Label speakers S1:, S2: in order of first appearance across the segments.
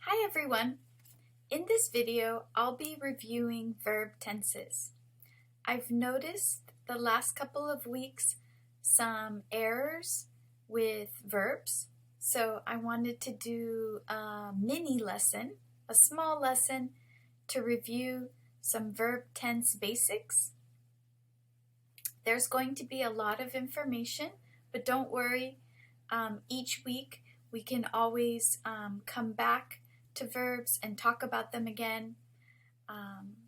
S1: Hi everyone! In this video, I'll be reviewing verb tenses. I've noticed the last couple of weeks some errors with verbs, so I wanted to do a mini lesson, a small lesson to review some verb tense basics. There's going to be a lot of information, but don't worry, each week we can always come back to verbs and talk about them again.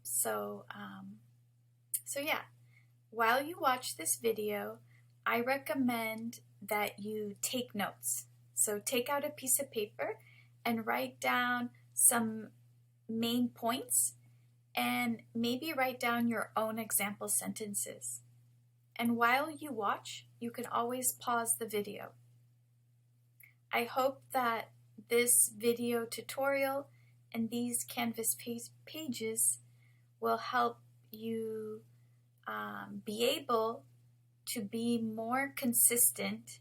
S1: So yeah, while you watch this video, I recommend that you take notes. So take out a piece of paper and write down some main points and maybe write down your own example sentences. And while you watch, you can always pause the video. I hope that this video tutorial and these Canvas pages will help you be able to be more consistent,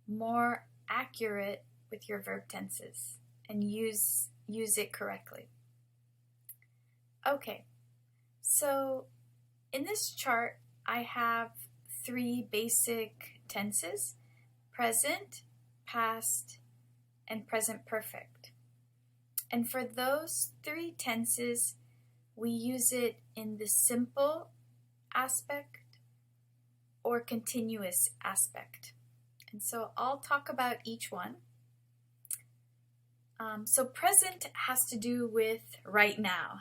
S1: more accurate with your verb tenses and use it correctly. Okay, so in this chart I have three basic tenses: present, past, and present perfect. And for those three tenses, we use it in the simple aspect or continuous aspect. And so I'll talk about each one. So present has to do with right now.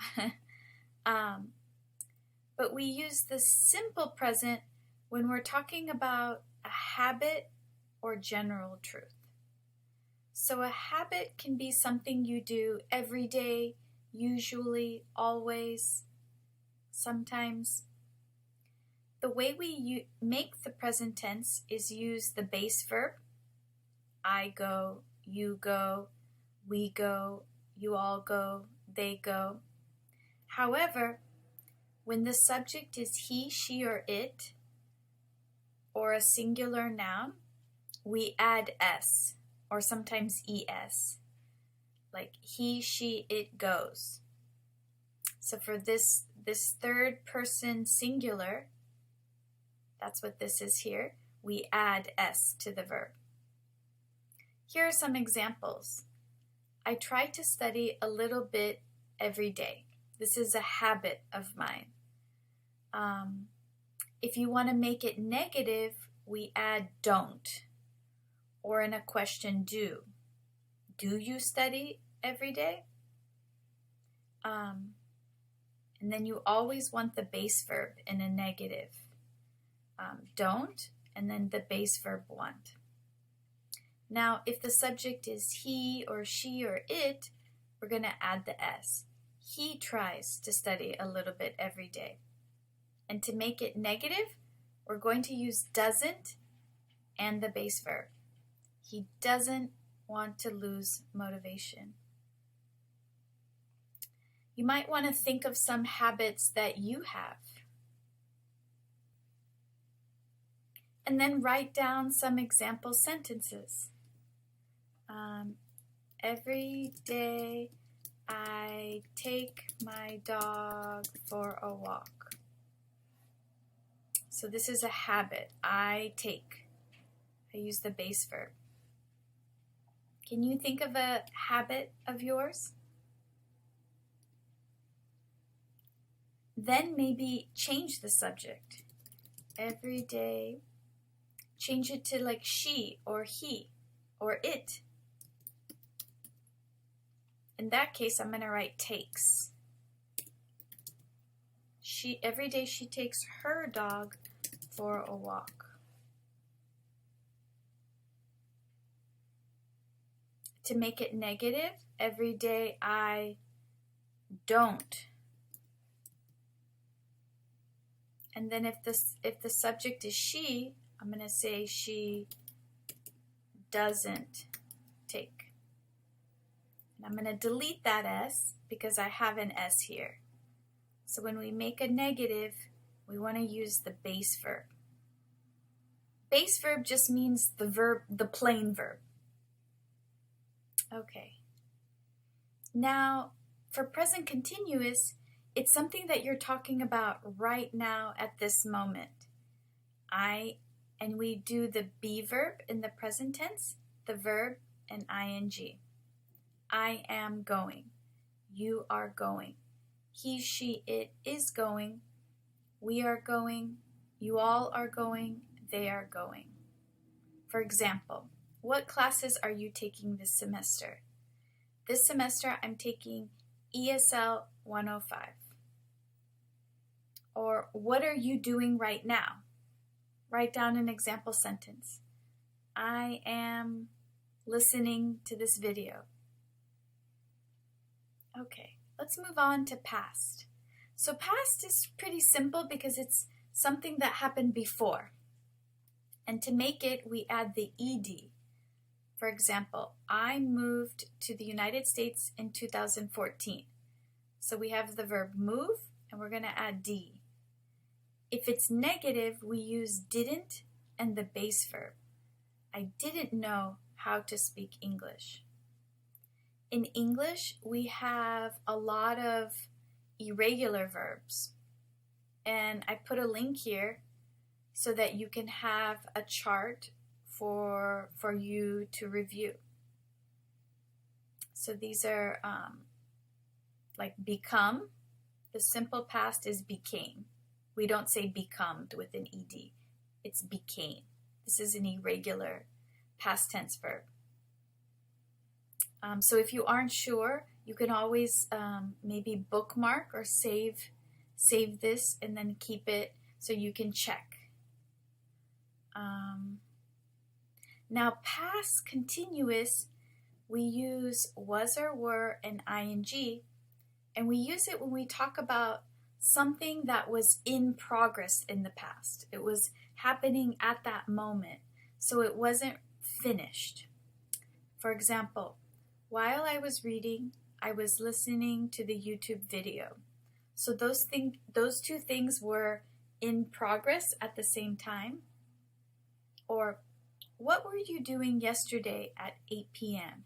S1: But we use the simple present when we're talking about a habit or general truth. So a habit can be something you do every day, usually, always, sometimes. The way we make the present tense is use the base verb. I go, you go, we go, you all go, they go. However, when the subject is he, she, or it, or a singular noun, we add s, or sometimes es, like he, she, it goes. So for this third person singular, that's what this is here, we add s to the verb. Here are some examples. I try to study a little bit every day. This is a habit of mine. If you want to make it negative, we add don't. Or in a question, do. Do you study every day? And then you always want the base verb in a negative. Don't, and then the base verb want. Now, if the subject is he or she or it, we're going to add the s. He tries to study a little bit every day. And to make it negative, we're going to use doesn't and the base verb. He doesn't want to lose motivation. You might want to think of some habits that you have. And then write down some example sentences. Every day I take my dog for a walk. So this is a habit. I take. I use the base verb. Can you think of a habit of yours? Then maybe change the subject. Every day, change it to like she or he or it. In that case, I'm going to write takes. Every day she takes her dog for a walk. To make it negative, every day I don't. And then if the subject is she, I'm going to say she doesn't take. And I'm going to delete that s because I have an s here. So when we make a negative, we want to use the base verb. Base verb just means the plain verb. Okay. Now, for present continuous, it's something that you're talking about right now at this moment. And we do the be verb in the present tense, the verb, and ing. I am going. You are going. He, she, it is going. We are going. You all are going. They are going. For example, what classes are you taking this semester? This semester I'm taking ESL 105. Or what are you doing right now? Write down an example sentence. I am listening to this video. Okay, let's move on to past. So past is pretty simple because it's something that happened before. And to make it, we add the ed. For example, I moved to the United States in 2014. So we have the verb move, and we're going to add d. If it's negative, we use didn't and the base verb. I didn't know how to speak English. In English, we have a lot of irregular verbs. And I put a link here so that you can have a chart for you to review. So these are like become. The simple past is became. We don't say becomed with an ed. It's became. This is an irregular past tense verb. So if you aren't sure, you can always maybe bookmark or save this and then keep it so you can check. Now past continuous, we use was or were and ing, and we use it when we talk about something that was in progress in the past. It was happening at that moment, so it wasn't finished. For example, while I was reading, I was listening to the YouTube video. So those two things were in progress at the same time. Or, what were you doing yesterday at 8 p.m.?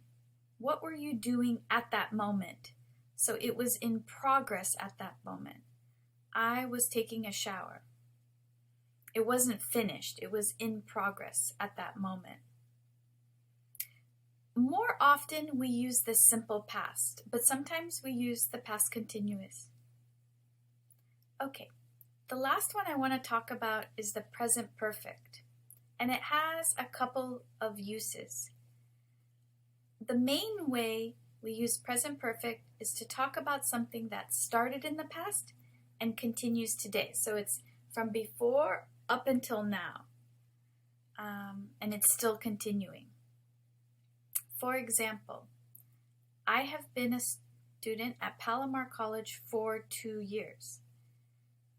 S1: What were you doing at that moment? So it was in progress at that moment. I was taking a shower. It wasn't finished. It was in progress at that moment. More often we use the simple past, but sometimes we use the past continuous. Okay, the last one I want to talk about is the present perfect, and it has a couple of uses. The main way we use present perfect is to talk about something that started in the past and continues today. So it's from before up until now, and it's still continuing. For example, I have been a student at Palomar College for 2 years.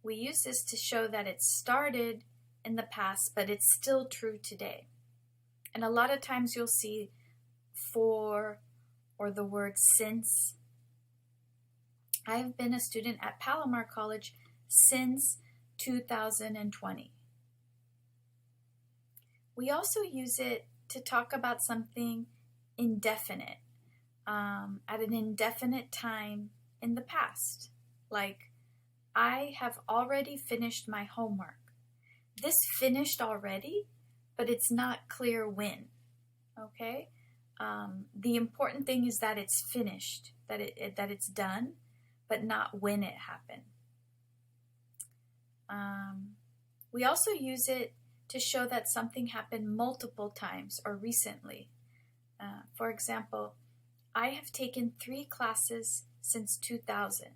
S1: We use this to show that it started in the past, but it's still true today. And a lot of times you'll see for or the word since. I have been a student at Palomar College since 2020. We also use it to talk about something indefinite, at an indefinite time in the past. Like, I have already finished my homework. This finished already, but it's not clear when. Okay? The important thing is that it's finished, that it's done, but not when it happened. We also use it to show that something happened multiple times or recently. For example, I have taken 3 classes since 2000.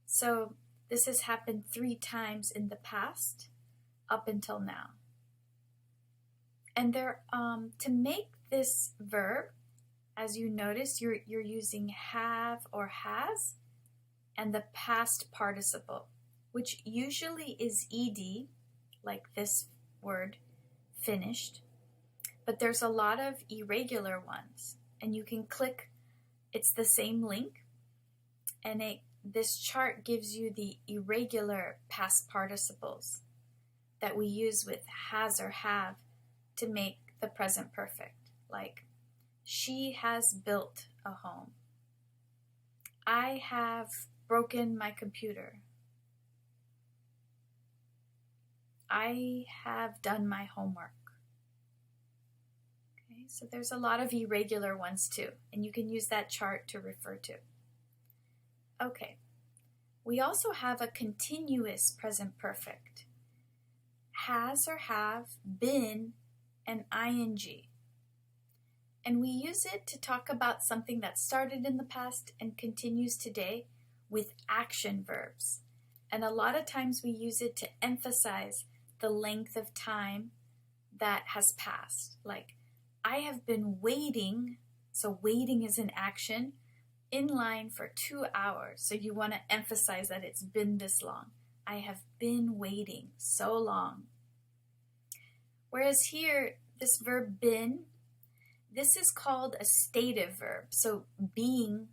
S1: So this has happened 3 times in the past up until now. And to make this verb, as you notice, you're using have or has and the past participle, which usually is ed, like this word, finished. But there's a lot of irregular ones, and you can click, it's the same link, and this chart gives you the irregular past participles that we use with has or have to make the present perfect, like she has built a home. I have broken my computer. I have done my homework. Okay, so there's a lot of irregular ones too, and you can use that chart to refer to. Okay, we also have a continuous present perfect. Has or have, been, and ing. And we use it to talk about something that started in the past and continues today with action verbs. And a lot of times we use it to emphasize the length of time that has passed. Like, I have been waiting, so waiting is an action, in line for 2 hours. So you want to emphasize that it's been this long. I have been waiting so long. Whereas here, this verb been, this is called a stative verb. So be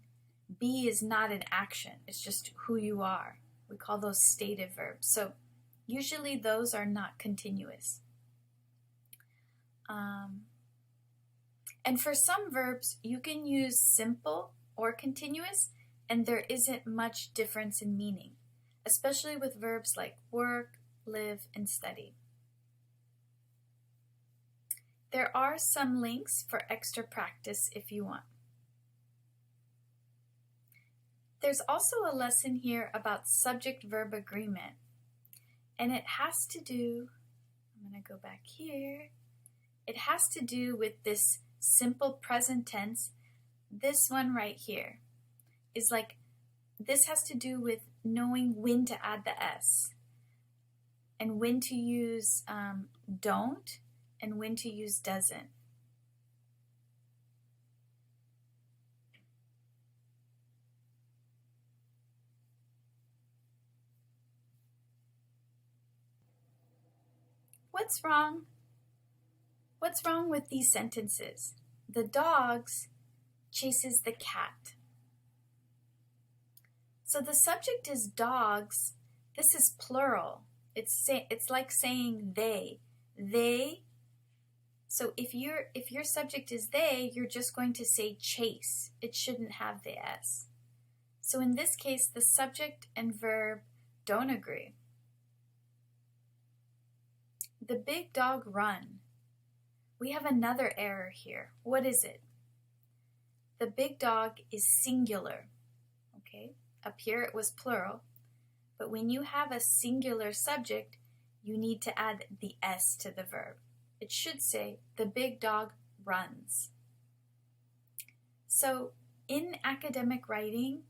S1: is not an action. It's just who you are. We call those stative verbs. So usually those are not continuous. And for some verbs, you can use simple or continuous, and there isn't much difference in meaning, especially with verbs like work, live, and study. There are some links for extra practice if you want. There's also a lesson here about subject-verb agreement, and it has to do, I'm going to go back here, it has to do with this simple present tense. This one right here is like, this has to do with knowing when to add the S and when to use don't and when to use doesn't. What's wrong? What's wrong with these sentences? The dogs chases the cat. So the subject is dogs. This is plural. It's like saying they. They. So if your subject is they, you're just going to say chase. It shouldn't have the S. So in this case, the subject and verb don't agree. The big dog run. We have another error here. What is it? The big dog is singular. Okay? Up here it was plural. But when you have a singular subject, you need to add the S to the verb. It should say, the big dog runs. So in academic writing,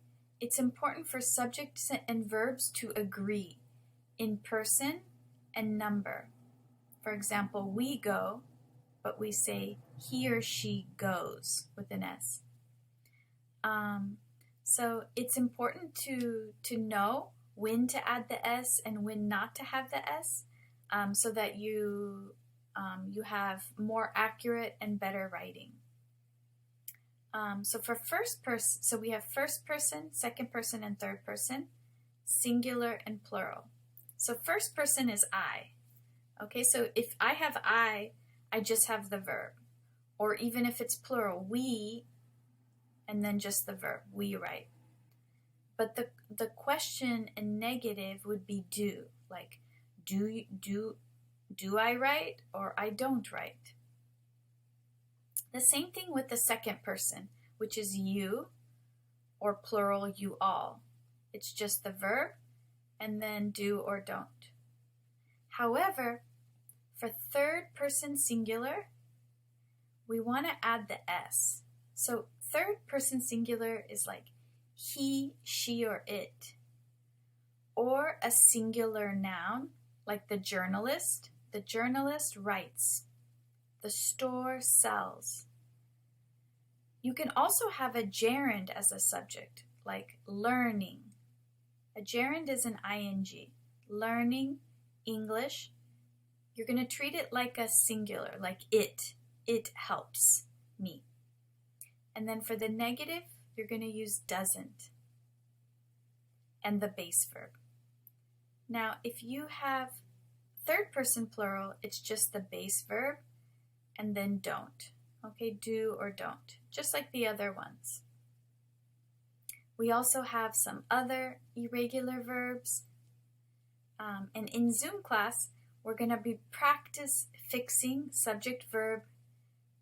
S1: it's important for subjects and verbs to agree in person and number. For example, we go, but we say he or she goes with an S. So it's important to know when to add the S and when not to have the S, so that you have more accurate and better writing. So for first person, so we have first person, second person, and third person, singular and plural. So first person is I. Okay, so if I have I just have the verb. Or even if it's plural, we, and then just the verb, we write. But the question in negative would be do. Like, do I write or I don't write? The same thing with the second person, which is you, or plural, you all. It's just the verb, and then do or don't. However, for third person singular, we want to add the S. So third person singular is like he, she, or it. Or a singular noun, like the journalist. The journalist writes. The store sells. You can also have a gerund as a subject, like learning. A gerund is an ing. Learning English. You're going to treat it like a singular, like it. It helps me. And then for the negative, you're going to use doesn't and the base verb. Now, if you have third person plural, it's just the base verb and then don't. Okay, do or don't, just like the other ones. We also have some other irregular verbs. And in Zoom class, we're going to be practice fixing subject-verb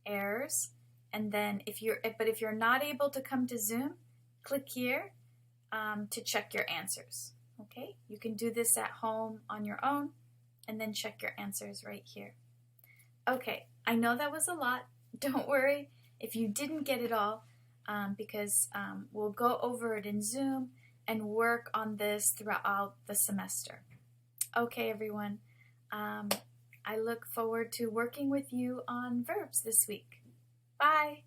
S1: errors. And then if you're not able to come to Zoom, click here to check your answers. Okay? You can do this at home on your own and then check your answers right here. Okay, I know that was a lot. Don't worry if you didn't get it all because we'll go over it in Zoom and work on this throughout the semester. Okay, everyone. I look forward to working with you on verbs this week. Bye.